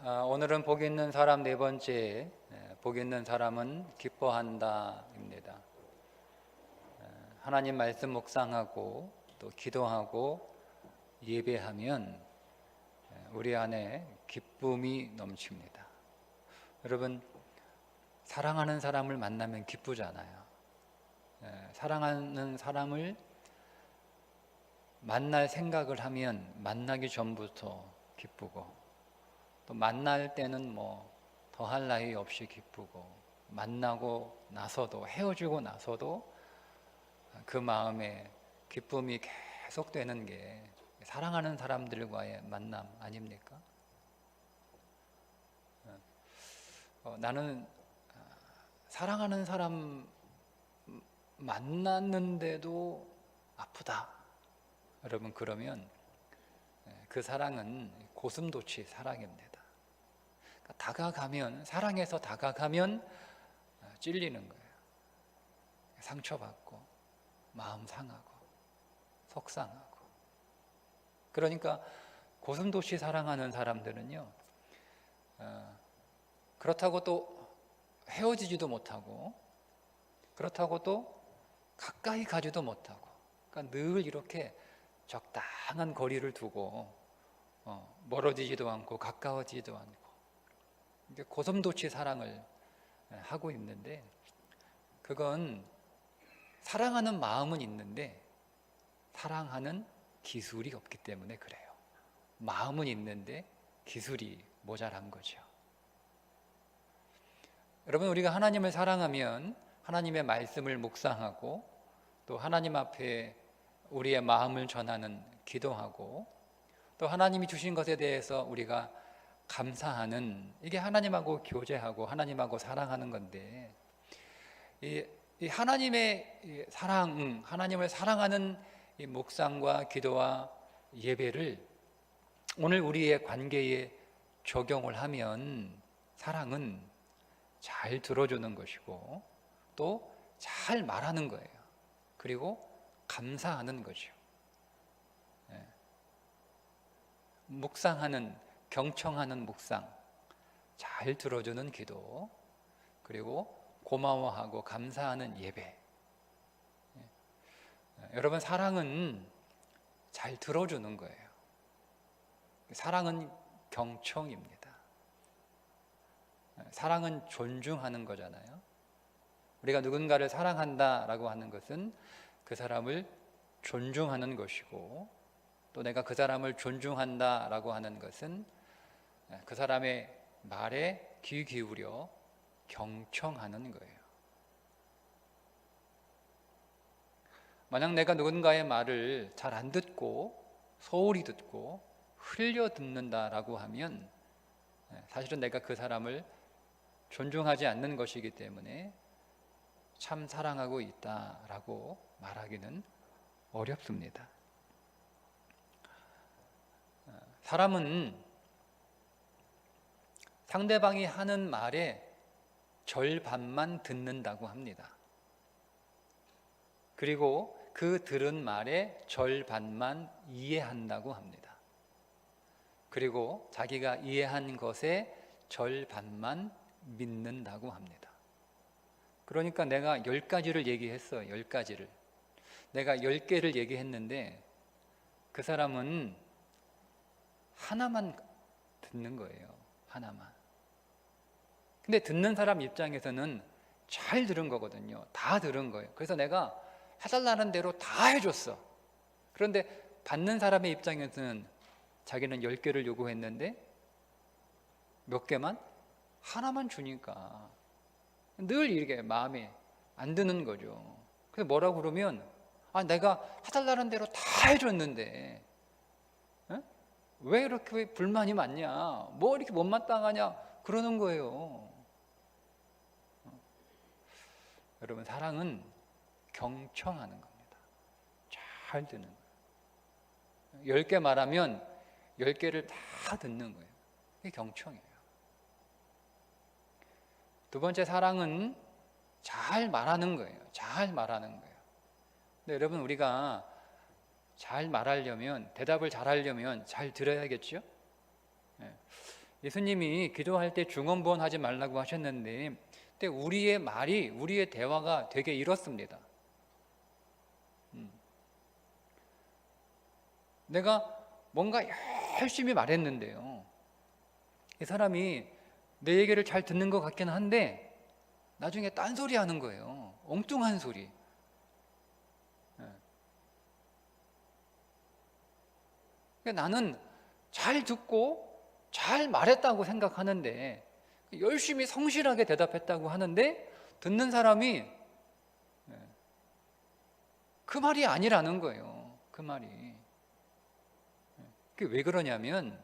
오늘은 복 있는 사람 네 번째, 복 있는 사람은 기뻐한다입니다. 하나님 말씀 묵상하고 또 기도하고 예배하면 우리 안에 기쁨이 넘칩니다. 여러분, 사랑하는 사람을 만나면 기쁘잖아요. 사랑하는 사람을 만날 생각을 하면 만나기 전부터 기쁘고, 또 만날 때는 더할 나위 없이 기쁘고, 만나고 나서도, 헤어지고 나서도 그 마음에 기쁨이 계속되는 게 사랑하는 사람들과의 만남 아닙니까? 나는 사랑하는 사람 만났는데도 아프다. 여러분, 그러면 그 사랑은 고슴도치 사랑입니다. 다가가면, 사랑해서 다가가면 찔리는 거예요. 상처받고 마음 상하고 속상하고. 그러니까 고슴도치 사랑하는 사람들은요, 그렇다고 또 헤어지지도 못하고, 그렇다고 또 가까이 가지도 못하고, 그러니까 늘 이렇게 적당한 거리를 두고 멀어지지도 않고 가까워지지도 않고, 고슴도치 사랑을 하고 있는데, 그건 사랑하는 마음은 있는데 사랑하는 기술이 없기 때문에 그래요. 마음은 있는데 기술이 모자란 거죠. 여러분, 우리가 하나님을 사랑하면 하나님의 말씀을 묵상하고, 또 하나님 앞에 우리의 마음을 전하는 기도하고, 또 하나님이 주신 것에 대해서 우리가 감사하는, 이게 하나님하고 교제하고 하나님하고 사랑하는 건데, 이 하나님의 사랑, 하나님을 사랑하는 이 묵상과 기도와 예배를 오늘 우리의 관계에 적용을 하면 사랑은 잘 들어주는 것이고, 또 잘 말하는 거예요. 그리고 감사하는 거죠. 묵상하는, 경청하는 묵상, 잘 들어주는 기도, 그리고 고마워하고 감사하는 예배. 여러분, 사랑은 잘 들어주는 거예요. 사랑은 경청입니다. 사랑은 존중하는 거잖아요. 우리가 누군가를 사랑한다라고 하는 것은 그 사람을 존중하는 것이고, 또 내가 그 사람을 존중한다라고 하는 것은 그 사람의 말에 귀 기울여 경청하는 거예요. 만약 내가 누군가의 말을 잘 안 듣고 소홀히 듣고 흘려 듣는다라고 하면 사실은 내가 그 사람을 존중하지 않는 것이기 때문에 참 사랑하고 있다라고 말하기는 어렵습니다. 사람은 상대방이 하는 말에 절반만 듣는다고 합니다. 그리고 그 들은 말의 절반만 이해한다고 합니다. 그리고 자기가 이해한 것의 절반만 믿는다고 합니다. 그러니까 내가 10가지를 얘기했어요. 10가지를. 내가 10개를 얘기했는데 그 사람은 하나만 듣는 거예요. 하나만. 근데 듣는 사람 입장에서는 잘 들은 거거든요. 다 들은 거예요. 그래서 내가 해달라는 대로 다 해줬어. 그런데 받는 사람의 입장에서는 자기는 10개를 요구했는데 몇 개만? 하나만 주니까 늘 이렇게 마음에 안 드는 거죠. 그래서 뭐라고 그러면, 내가 해달라는 대로 다 해줬는데 왜 이렇게 불만이 많냐, 뭐 이렇게 못마땅하냐 그러는 거예요. 여러분, 사랑은 경청하는 겁니다. 잘 듣는 거예요. 10개 말하면 10개를 다 듣는 거예요. 이게 경청이에요. 두 번째, 사랑은 잘 말하는 거예요. 잘 말하는 거예요. 근데 여러분, 우리가 잘 말하려면, 대답을 잘 하려면 잘 들어야겠죠? 예수님이 기도할 때 중언부언 하지 말라고 하셨는데, 근데 우리의 말이, 우리의 대화가 되게 이렇습니다. 내가 뭔가 열심히 말했는데요, 이 사람이 내 얘기를 잘 듣는 것 같긴 한데 나중에 딴소리 하는 거예요. 엉뚱한 소리. 나는 잘 듣고 잘 말했다고 생각하는데, 열심히 성실하게 대답했다고 하는데 듣는 사람이 그 말이 아니라는 거예요. 그 말이. 그게 왜 그러냐면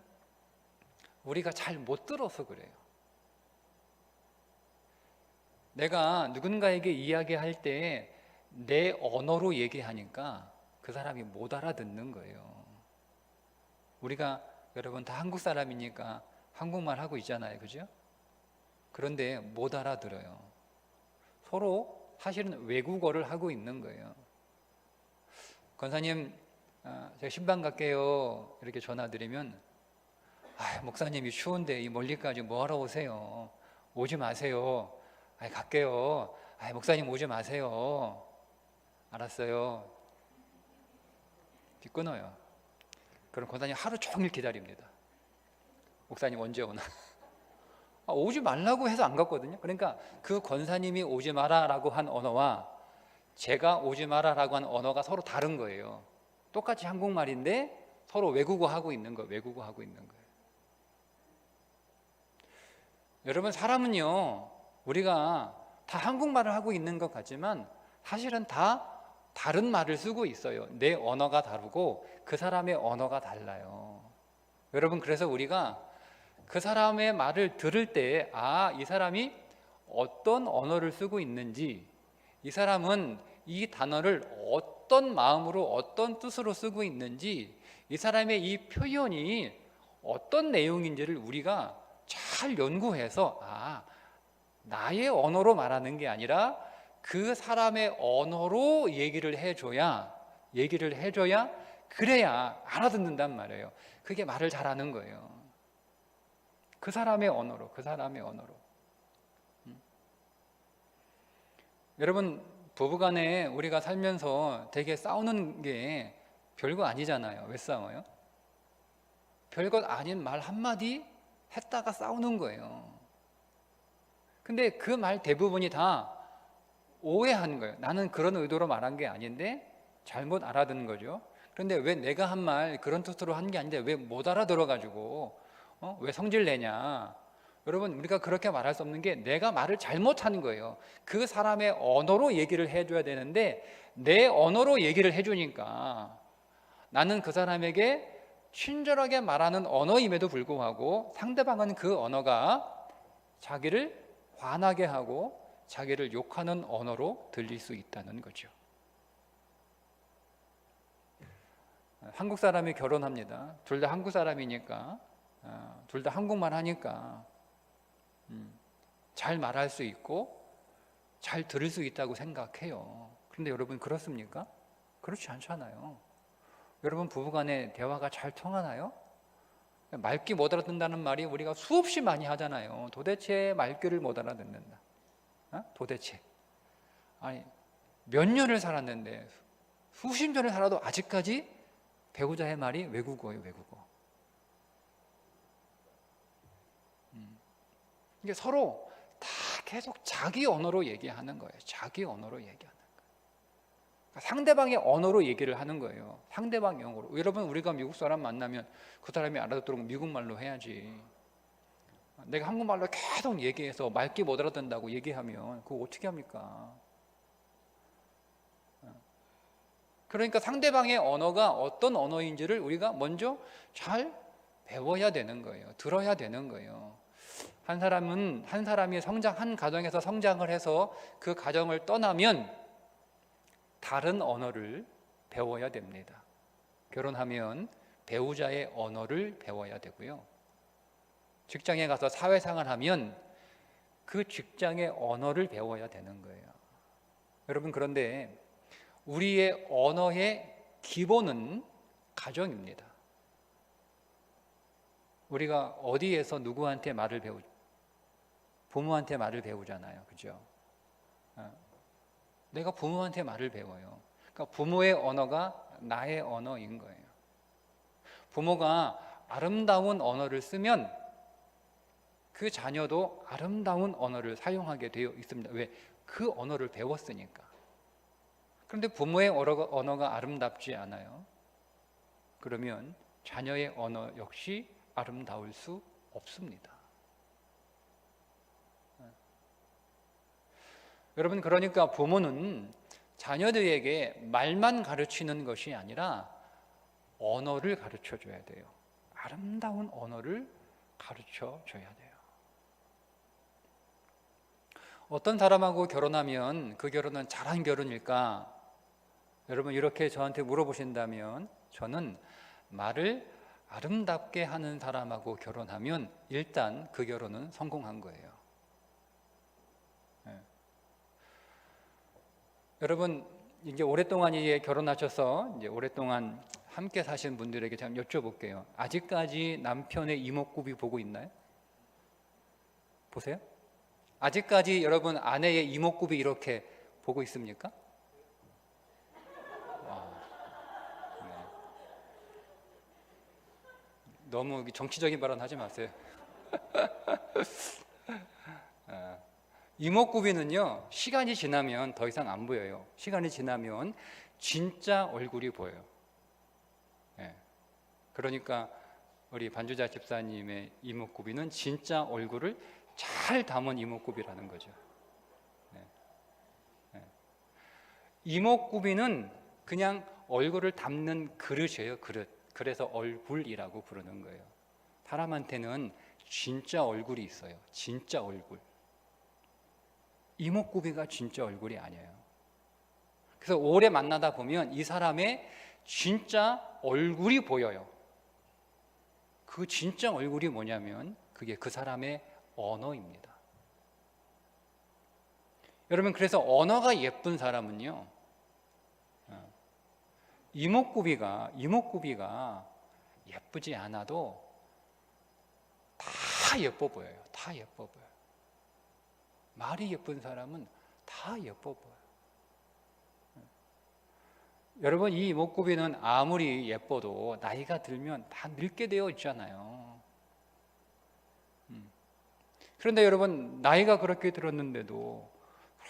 우리가 잘 못 들어서 그래요. 내가 누군가에게 이야기할 때 내 언어로 얘기하니까 그 사람이 못 알아듣는 거예요. 우리가 여러분 다 한국 사람이니까 한국말 하고 있잖아요, 그죠? 그런데 못 알아들어요. 서로 사실은 외국어를 하고 있는 거예요. 권사님, 제가 신방 갈게요 이렇게 전화드리면, 목사님이 추운데 이 멀리까지 뭐하러 오세요? 오지 마세요. 갈게요. 목사님 오지 마세요. 알았어요. 끊어요. 그럼 권사님 하루 종일 기다립니다. 목사님 언제 오나? 오지 말라고 해서 안 갔거든요. 그러니까 그 권사님이 오지 마라라고 한 언어와 제가 오지 마라라고 한 언어가 서로 다른 거예요. 똑같이 한국말인데 서로 외국어 하고 있는 거예요. 외국어 하고 있는 거예요. 여러분, 사람은요, 우리가 다 한국말을 하고 있는 것 같지만 사실은 다 다른 말을 쓰고 있어요. 내 언어가 다르고 그 사람의 언어가 달라요. 여러분, 그래서 우리가 그 사람의 말을 들을 때, 이 사람이 어떤 언어를 쓰고 있는지, 이 사람은 이 단어를 어떤 마음으로 어떤 뜻으로 쓰고 있는지, 이 사람의 이 표현이 어떤 내용인지를 우리가 잘 연구해서 나의 언어로 말하는 게 아니라 그 사람의 언어로 얘기를 해줘야 그래야 알아듣는단 말이에요. 그게 말을 잘하는 거예요. 그 사람의 언어로. 여러분, 부부간에 우리가 살면서 되게 싸우는 게 별거 아니잖아요. 왜 싸워요? 별것 아닌 말 한마디 했다가 싸우는 거예요. 근데 그 말 대부분이 다 오해하는 거예요. 나는 그런 의도로 말한 게 아닌데 잘못 알아듣는 거죠. 그런데 왜 내가 한 말 그런 뜻으로 한 게 아닌데 왜 못 알아들어가지고 왜 성질 내냐? 여러분, 우리가 그렇게 말할 수 없는 게 내가 말을 잘못하는 거예요. 그 사람의 언어로 얘기를 해줘야 되는데 내 언어로 얘기를 해주니까 나는 그 사람에게 친절하게 말하는 언어임에도 불구하고 상대방은 그 언어가 자기를 화나게 하고 자기를 욕하는 언어로 들릴 수 있다는 거죠. 한국 사람이 결혼합니다. 둘 다 한국 사람이니까, 둘 다 한국말 하니까 잘 말할 수 있고 잘 들을 수 있다고 생각해요. 그런데 여러분, 그렇습니까? 그렇지 않잖아요. 여러분, 부부간에 대화가 잘 통하나요? 말귀 못 알아듣는다는 말이 우리가 수없이 많이 하잖아요. 도대체 말귀를 못 알아듣는다. 도대체. 몇 년을 살았는데, 수십 년을 살아도 아직까지 배우자의 말이 외국어예요, 외국어. 이게 서로 다 계속 자기 언어로 얘기하는 거예요. 자기 언어로 얘기하는 거예요. 상대방의 언어로 얘기를 하는 거예요. 상대방 영어로. 여러분, 우리가 미국 사람 만나면 그 사람이 알아듣도록 미국말로 해야지. 내가 한국말로 계속 얘기해서 말귀 못 알아듣는다고 얘기하면 그거 어떻게 합니까? 그러니까 상대방의 언어가 어떤 언어인지를 우리가 먼저 잘 배워야 되는 거예요. 들어야 되는 거예요. 한 사람이 한 가정에서 성장을 해서 그 가정을 떠나면 다른 언어를 배워야 됩니다. 결혼하면 배우자의 언어를 배워야 되고요. 직장에 가서 사회생활 하면 그 직장의 언어를 배워야 되는 거예요. 여러분, 그런데 우리의 언어의 기본은 가정입니다. 우리가 어디에서 누구한테 말을 부모한테 말을 배우잖아요. 그죠? 내가 부모한테 말을 배워요. 그러니까 부모의 언어가 나의 언어인 거예요. 부모가 아름다운 언어를 쓰면 그 자녀도 아름다운 언어를 사용하게 되어 있습니다. 왜? 그 언어를 배웠으니까. 그런데 부모의 언어가 아름답지 않아요. 그러면 자녀의 언어 역시 아름다울 수 없습니다. 여러분, 그러니까 부모는 자녀들에게 말만 가르치는 것이 아니라 언어를 가르쳐 줘야 돼요. 아름다운 언어를 가르쳐 줘야 돼요. 어떤 사람하고 결혼하면 그 결혼은 잘한 결혼일까? 여러분, 이렇게 저한테 물어보신다면 저는 말을 아름답게 하는 사람하고 결혼하면 일단 그 결혼은 성공한 거예요. 네. 여러분, 이제 오랫동안 결혼하셔서 이제 오랫동안 함께 사신 분들에게 제가 여쭤볼게요. 아직까지 남편의 이목구비 보고 있나요? 보세요. 아직까지 여러분 아내의 이목구비 이렇게 보고 있습니까? 네. 너무 정치적인 발언 하지 마세요. 이목구비는요, 시간이 지나면 더 이상 안 보여요. 시간이 지나면 진짜 얼굴이 보여요. 네. 그러니까 우리 반주자 집사님의 이목구비는 진짜 얼굴을 잘 담은 이목구비라는 거죠. 네. 네. 이목구비는 그냥 얼굴을 담는 그릇이에요. 그릇. 그래서 얼굴이라고 부르는 거예요. 사람한테는 진짜 얼굴이 있어요. 진짜 얼굴. 이목구비가 진짜 얼굴이 아니에요. 그래서 오래 만나다 보면 이 사람의 진짜 얼굴이 보여요. 그 진짜 얼굴이 뭐냐면 그게 그 사람의 언어입니다. 여러분, 그래서 언어가 예쁜 사람은요, 이목구비가 예쁘지 않아도 다 예뻐 보여요. 다 예뻐 보여요. 말이 예쁜 사람은 다 예뻐 보여요. 여러분, 이 이목구비는 아무리 예뻐도 나이가 들면 다 늙게 되어 있잖아요. 그런데 여러분, 나이가 그렇게 들었는데도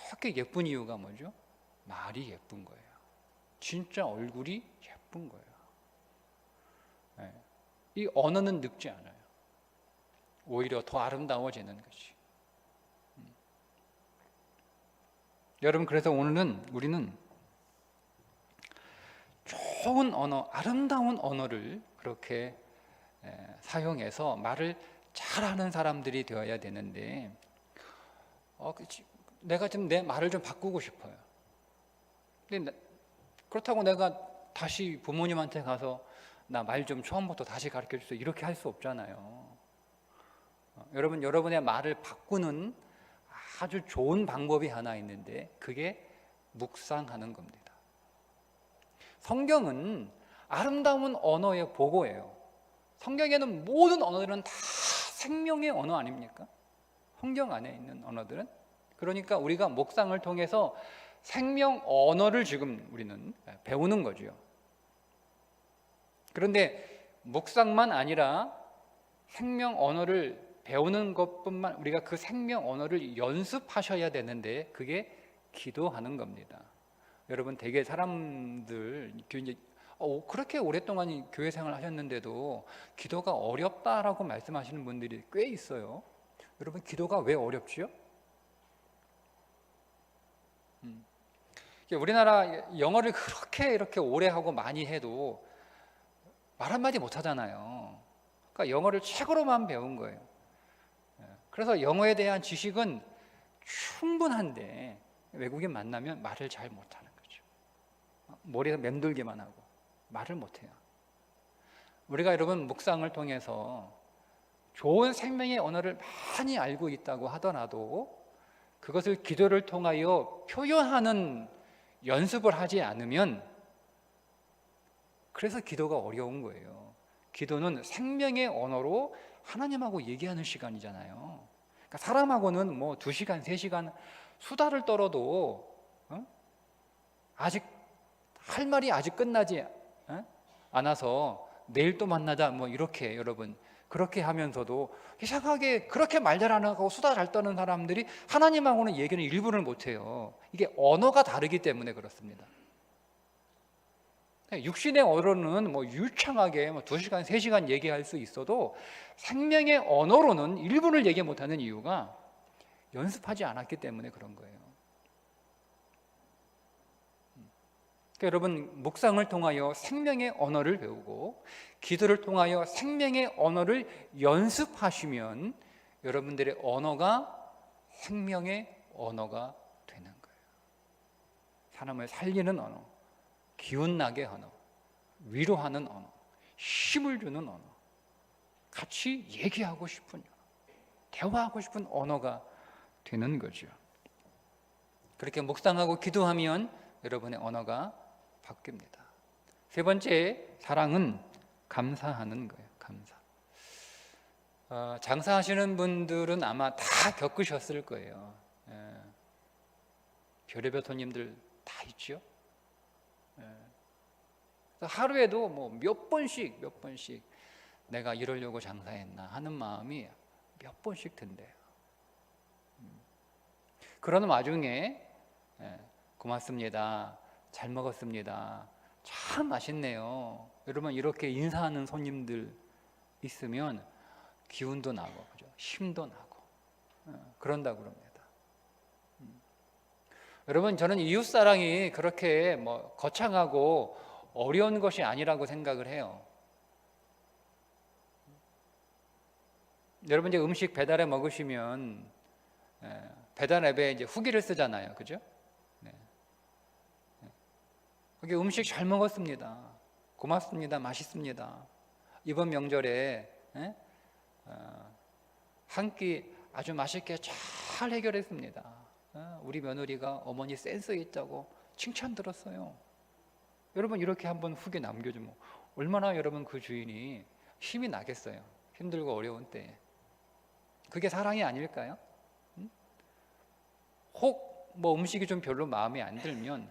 그렇게 예쁜 이유가 뭐죠? 말이 예쁜 거예요. 진짜 얼굴이 예쁜 거예요. 네. 이 언어는 늙지 않아요. 오히려 더 아름다워지는 것이. 여러분, 그래서 오늘은 우리는 좋은 언어, 아름다운 언어를 그렇게 사용해서 말을 잘하는 사람들이 되어야 되는데, 내가 좀 내 말을 좀 바꾸고 싶어요. 근데 그렇다고 내가 다시 부모님한테 가서 나 말 좀 처음부터 다시 가르쳐 주세요, 이렇게 할 수 없잖아요. 여러분, 여러분의 말을 바꾸는 아주 좋은 방법이 하나 있는데 그게 묵상하는 겁니다. 성경은 아름다운 언어의 보고예요. 성경에는 모든 언어들은 다 생명의 언어 아닙니까? 성경 안에 있는 언어들은. 그러니까 우리가 묵상을 통해서 생명 언어를 지금 우리는 배우는 거죠. 그런데 묵상만 아니라 생명 언어를 배우는 것뿐만, 우리가 그 생명 언어를 연습하셔야 되는데 그게 기도하는 겁니다. 여러분, 되게 사람들 이제 그렇게 오랫동안 교회 생활을 하셨는데도 기도가 어렵다라고 말씀하시는 분들이 꽤 있어요. 여러분, 기도가 왜 어렵지요? 우리나라 영어를 그렇게 이렇게 오래 하고 많이 해도 말 한마디 못 하잖아요. 그러니까 영어를 책으로만 배운 거예요. 그래서 영어에 대한 지식은 충분한데 외국인 만나면 말을 잘 못하는 거죠. 머리에서 맴돌기만 하고 말을 못해요. 우리가 여러분, 묵상을 통해서 좋은 생명의 언어를 많이 알고 있다고 하더라도 그것을 기도를 통하여 표현하는 연습을 하지 않으면, 그래서 기도가 어려운 거예요. 기도는 생명의 언어로 하나님하고 얘기하는 시간이잖아요. 그러니까 사람하고는 뭐 2시간, 3시간 수다를 떨어도 아직 할 말이 아직 끝나지 않아서 내일 또 만나자 뭐 이렇게 여러분 그렇게 하면서도 이상하게 그렇게 말 잘 안 하고 수다 잘 떠는 사람들이 하나님하고는 얘기는 일부를 못해요. 이게 언어가 다르기 때문에 그렇습니다. 육신의 언어로는 뭐 유창하게 뭐 2시간, 3시간 얘기할 수 있어도 생명의 언어로는 1분을 얘기 못하는 이유가 연습하지 않았기 때문에 그런 거예요. 그러니까 여러분 묵상을 통하여 생명의 언어를 배우고 기도를 통하여 생명의 언어를 연습하시면 여러분들의 언어가 생명의 언어가 되는 거예요. 사람을 살리는 언어, 기운나게 언어, 위로하는 언어, 힘을 주는 언어, 같이 얘기하고 싶은 언어, 대화하고 싶은 언어가 되는 거죠. 그렇게 묵상하고 기도하면 여러분의 언어가 바뀝니다. 세 번째, 사랑은 감사하는 거예요. 감사. 장사하시는 분들은 아마 다 겪으셨을 거예요. 별의별 손님들 다 있죠. 하루에도 뭐 몇 번씩 내가 이러려고 장사했나 하는 마음이 몇 번씩 든대요. 그러는 와중에 고맙습니다. 잘 먹었습니다. 참 맛있네요. 여러분 이렇게 인사하는 손님들 있으면 기운도 나고 그죠? 힘도 나고 그런다고 그럽니다. 여러분 저는 이웃사랑이 그렇게 뭐 거창하고 어려운 것이 아니라고 생각을 해요. 여러분 이제 음식 배달해 먹으시면 배달 앱에 이제 후기를 쓰잖아요, 그죠? 거기 음식 잘 먹었습니다. 고맙습니다. 맛있습니다. 이번 명절에 한 끼 아주 맛있게 잘 해결했습니다. 우리 며느리가 어머니 센스 있다고 칭찬 들었어요. 여러분 이렇게 한번 후기 남겨주면 얼마나 여러분 그 주인이 힘이 나겠어요. 힘들고 어려운 때에. 그게 사랑이 아닐까요? 혹 뭐 음식이 좀 별로 마음에 안 들면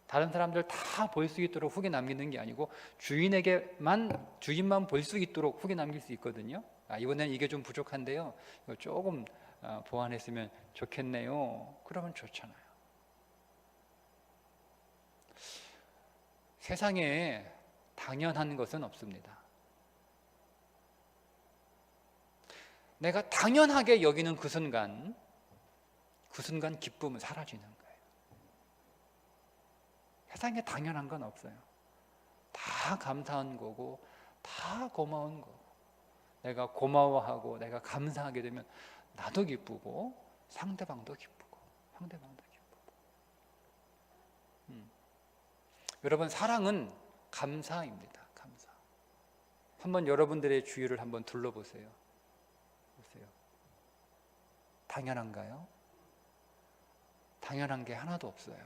다른 사람들 다 볼 수 있도록 후기 남기는 게 아니고 주인만 볼 수 있도록 후기 남길 수 있거든요. 이번에는 이게 좀 부족한데요. 이거 조금 보완했으면 좋겠네요. 그러면 좋잖아요. 세상에 당연한 것은 없습니다. 내가 당연하게 여기는 그 순간 기쁨은 사라지는 거예요. 세상에 당연한 건 없어요. 다 감사한 거고 다 고마운 거고 내가 고마워하고 내가 감사하게 되면 나도 기쁘고 상대방도 기쁘고 여러분 사랑은 감사입니다. 감사. 한번 여러분들의 주위를 한번 둘러보세요. 보세요. 당연한가요? 당연한 게 하나도 없어요.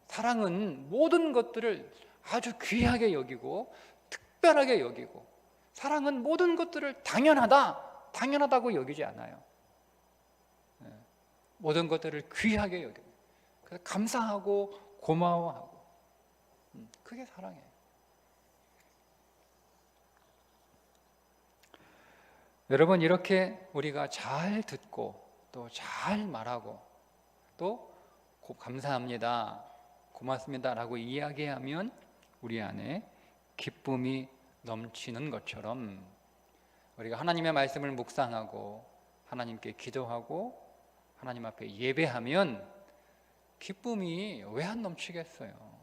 사랑은 모든 것들을 아주 귀하게 여기고 특별하게 여기고 사랑은 모든 것들을 당연하다고 여기지 않아요. 모든 것들을 귀하게 여기고 그래서 감사하고 고마워하고 그게 사랑이에요. 여러분 이렇게 우리가 잘 듣고 또 잘 말하고 또 감사합니다, 고맙습니다 라고 이야기하면 우리 안에 기쁨이 넘치는 것처럼 우리가 하나님의 말씀을 묵상하고 하나님께 기도하고 하나님 앞에 예배하면 기쁨이 왜 안 넘치겠어요?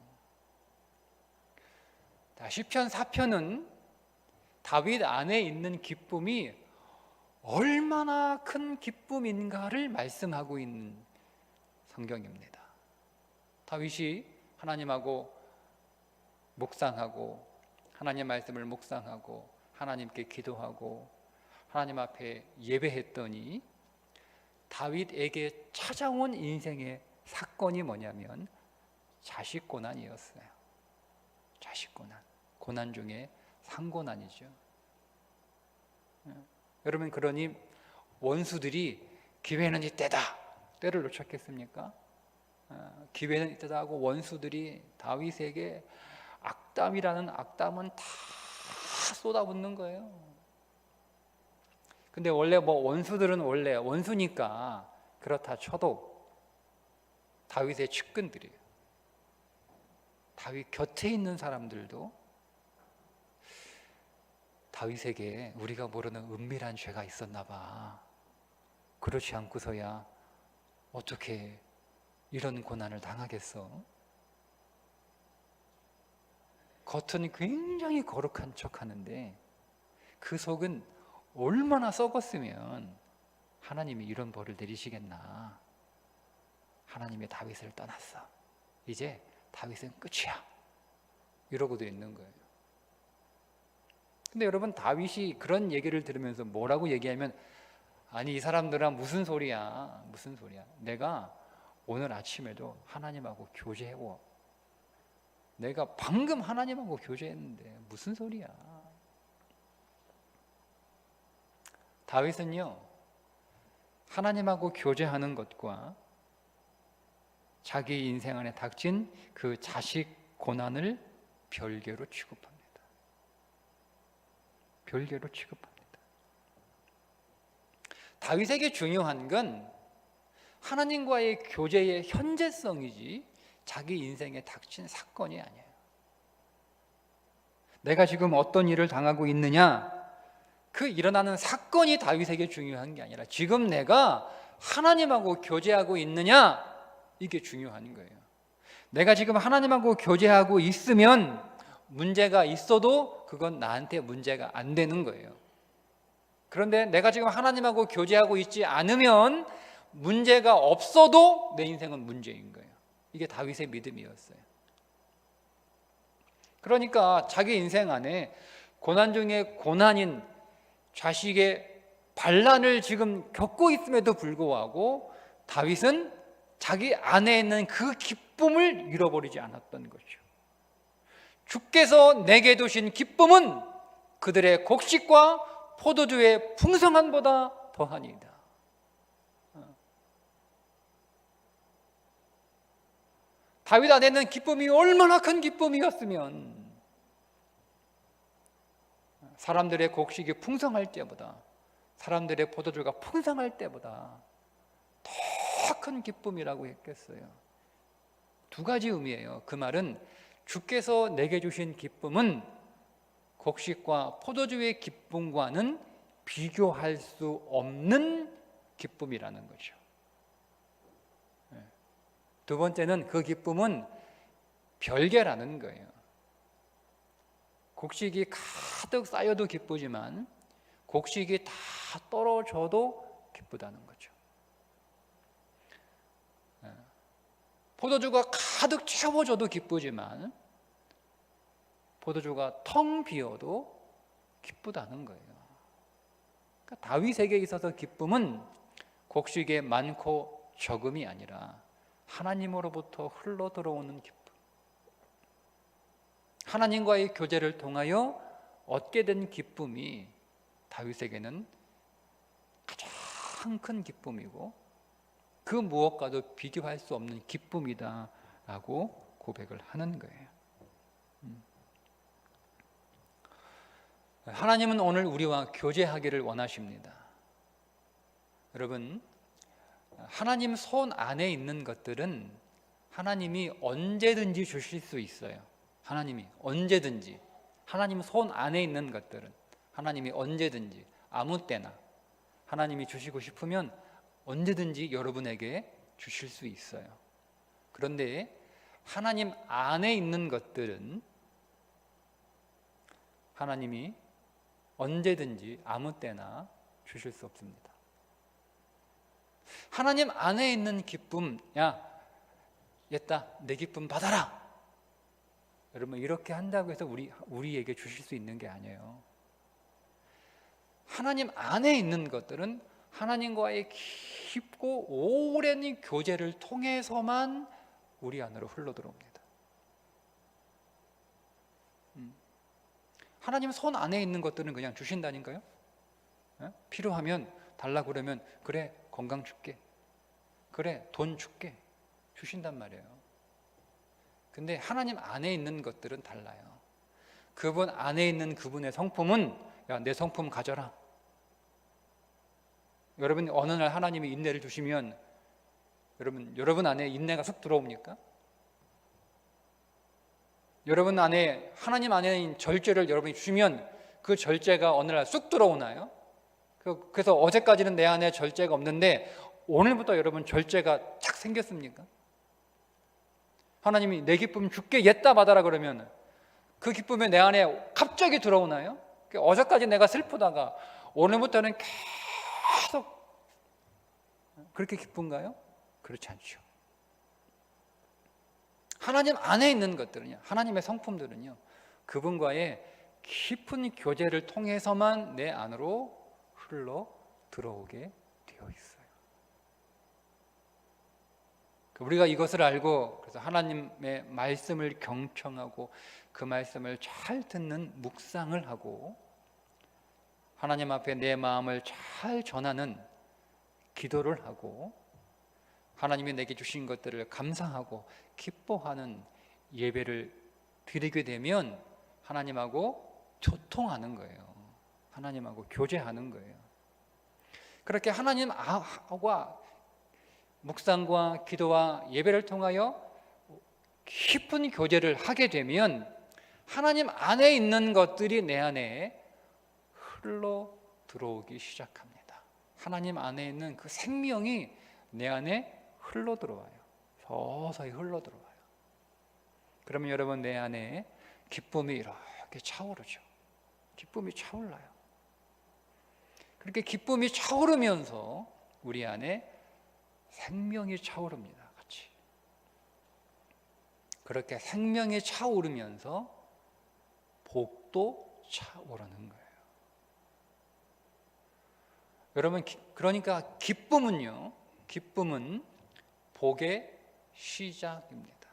시편 4편은 다윗 안에 있는 기쁨이 얼마나 큰 기쁨인가를 말씀하고 있는 성경입니다. 다윗이 하나님하고 묵상하고 하나님 말씀을 묵상하고 하나님께 기도하고 하나님 앞에 예배했더니 다윗에게 찾아온 인생의 사건이 뭐냐면 자식 고난이었어요. 자식 고난. 고난 중에 상고난이죠. 여러분, 그러니 원수들이 기회는 이때다, 때를 놓쳤겠습니까? 기회는 이때다 하고 원수들이 다윗에게 악담이라는 악담은 다 쏟아붓는 거예요. 근데 원래 원수들은 원래 원수니까 그렇다 쳐도 다윗의 측근들이에요. 다윗 곁에 있는 사람들도 다윗에게 우리가 모르는 은밀한 죄가 있었나 봐. 그렇지 않고서야 어떻게 이런 고난을 당하겠어? 겉은 굉장히 거룩한 척하는데 그 속은 얼마나 썩었으면 하나님이 이런 벌을 내리시겠나. 하나님이 다윗을 떠났어. 이제 다윗은 끝이야. 이러고도 있는 거예요. 근데 여러분, 다윗이 그런 얘기를 들으면서 뭐라고 얘기하면, 아니 이 사람들은 무슨 소리야, 무슨 소리야. 내가 오늘 아침에도 하나님하고 교제하고, 내가 방금 하나님하고 교제했는데 무슨 소리야. 다윗은요, 하나님하고 교제하는 것과 자기 인생 안에 닥친 그 자식 고난을 별개로 취급합니다. 별개로 취급합니다. 다윗에게 중요한 건 하나님과의 교제의 현재성이지 자기 인생에 닥친 사건이 아니에요. 내가 지금 어떤 일을 당하고 있느냐, 그 일어나는 사건이 다윗에게 중요한 게 아니라 지금 내가 하나님하고 교제하고 있느냐, 이게 중요한 거예요. 내가 지금 하나님하고 교제하고 있으면 문제가 있어도 그건 나한테 문제가 안 되는 거예요. 그런데 내가 지금 하나님하고 교제하고 있지 않으면 문제가 없어도 내 인생은 문제인 거예요. 이게 다윗의 믿음이었어요. 그러니까 자기 인생 안에 고난 중에 고난인 자식의 반란을 지금 겪고 있음에도 불구하고 다윗은 자기 안에 있는 그 기쁨을 잃어버리지 않았던 거죠. 주께서 내게 두신 기쁨은 그들의 곡식과 포도주의 풍성함보다 더하니이다. 다윗 안에 있는 기쁨이 얼마나 큰 기쁨이었으면 사람들의 곡식이 풍성할 때보다, 사람들의 포도주가 풍성할 때보다 더 큰 기쁨이라고 했겠어요. 두 가지 의미예요. 그 말은 주께서 내게 주신 기쁨은 곡식과 포도주의 기쁨과는 비교할 수 없는 기쁨이라는 거죠. 두 번째는 그 기쁨은 별개라는 거예요. 곡식이 가득 쌓여도 기쁘지만 곡식이 다 떨어져도 기쁘다는 거죠. 포도주가 가득 채워져도 기쁘지만 포도주가 텅 비어도 기쁘다는 거예요. 그러니까 다윗에게 있어서 기쁨은 곡식의 많고 적음이 아니라 하나님으로부터 흘러 들어오는 기쁨, 하나님과의 교제를 통하여 얻게 된 기쁨이 다윗에게는 가장 큰 기쁨이고 그 무엇과도 비교할 수 없는 기쁨이다라고 고백을 하는 거예요. 하나님은 오늘 우리와 교제하기를 원하십니다. 여러분, 하나님 손 안에 있는 것들은 하나님이 언제든지 주실 수 있어요. 하나님이 언제든지, 하나님 손 안에 있는 것들은 하나님이 언제든지 아무 때나 하나님이 주시고 싶으면 언제든지 여러분에게 주실 수 있어요. 그런데 하나님 안에 있는 것들은 하나님이 언제든지 아무 때나 주실 수 없습니다. 하나님 안에 있는 기쁨, 야, 얘다 내 기쁨 받아라. 여러분, 이렇게 한다고 해서 우리에게 주실 수 있는 게 아니에요. 하나님 안에 있는 것들은 하나님과의 깊고 오랜 교제를 통해서만 우리 안으로 흘러 들어옵니다. 하나님 손 안에 있는 것들은 그냥 주신다니까요. 필요하면 달라고 그러면 그래, 건강 줄게, 그래, 돈 줄게, 주신단 말이에요. 근데 하나님 안에 있는 것들은 달라요. 그분 안에 있는 그분의 성품은 야, 내 성품 가져라. 여러분, 어느 날 하나님이 인내를 주시면 여러분 안에 인내가 쑥 들어옵니까? 여러분 안에, 하나님 안에 있는 절제를 여러분이 주시면 그 절제가 어느 날 쑥 들어오나요? 그래서 어제까지는 내 안에 절제가 없는데 오늘부터 여러분 절제가 착 생겼습니까? 하나님이 내 기쁨 줄게, 옛다 받아라 그러면 그 기쁨이 내 안에 갑자기 들어오나요? 어제까지 내가 슬프다가 오늘부터는 계속 그렇게 기쁜가요? 그렇지 않죠. 하나님 안에 있는 것들은요, 하나님의 성품들은요, 그분과의 깊은 교제를 통해서만 내 안으로 흘러 들어오게 되어 있어요. 우리가 이것을 알고 그래서 하나님의 말씀을 경청하고 그 말씀을 잘 듣는 묵상을 하고 하나님 앞에 내 마음을 잘 전하는 기도를 하고 하나님이 내게 주신 것들을 감사하고 기뻐하는 예배를 드리게 되면 하나님하고 소통하는 거예요. 하나님하고 교제하는 거예요. 그렇게 하나님과 묵상과 기도와 예배를 통하여 깊은 교제를 하게 되면 하나님 안에 있는 것들이 내 안에 흘러 들어오기 시작합니다. 하나님 안에 있는 그 생명이 내 안에 흘러 들어와요. 서서히 흘러 들어와요. 그러면 여러분, 내 안에 기쁨이 이렇게 차오르죠. 기쁨이 차올라요. 그렇게 기쁨이 차오르면서 우리 안에 생명이 차오릅니다. 같이. 그렇게 생명이 차오르면서 복도 차오르는 거예요. 여러분, 그러니까 기쁨은요, 기쁨은 복의 시작입니다.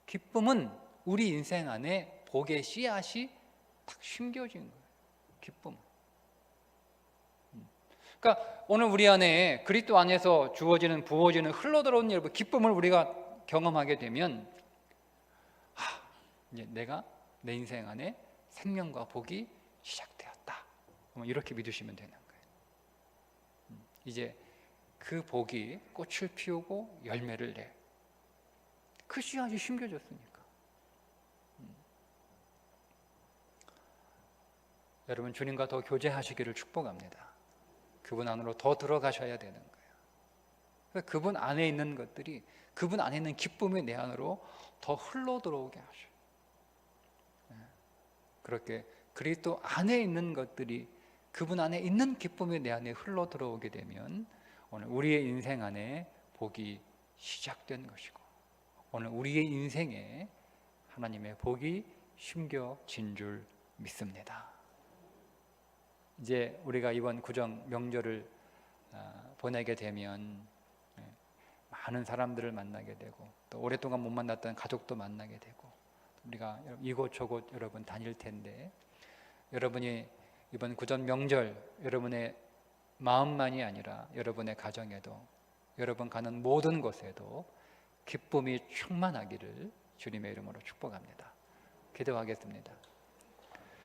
기쁨은 우리 인생 안에 복의 씨앗이 딱 심겨진 거예요. 기쁨. 그러니까 오늘 우리 안에 그리스도 안에서 주어지는, 부어지는, 흘러들어오는 여러분 기쁨을 우리가 경험하게 되면 이제 내가 내 인생 안에 생명과 복이 시작되었다. 이렇게 믿으시면 되는 거예요. 이제 그 복이 꽃을 피우고 열매를 내. 그 씨앗이 심겨졌으니까. 여러분, 주님과 더 교제하시기를 축복합니다. 그분 안으로 더 들어가셔야 되는 거예요. 그분 안에 있는 것들이, 그분 안에 있는 기쁨이 내 안으로 더 흘러 들어오게 하셔요. 그렇게 그리스도 안에 있는 것들이, 그분 안에 있는 기쁨이 내 안에 흘러 들어오게 되면 오늘 우리의 인생 안에 복이 시작된 것이고, 오늘 우리의 인생에 하나님의 복이 심겨진 줄 믿습니다. 이제 우리가 이번 구정 명절을 보내게 되면 많은 사람들을 만나게 되고, 또 오랫동안 못 만났던 가족도 만나게 되고, 우리가 이곳저곳 여러분 다닐 텐데, 여러분이 이번 구정 명절 여러분의 마음만이 아니라 여러분의 가정에도, 여러분 가는 모든 곳에도 기쁨이 충만하기를 주님의 이름으로 축복합니다. 기도하겠습니다.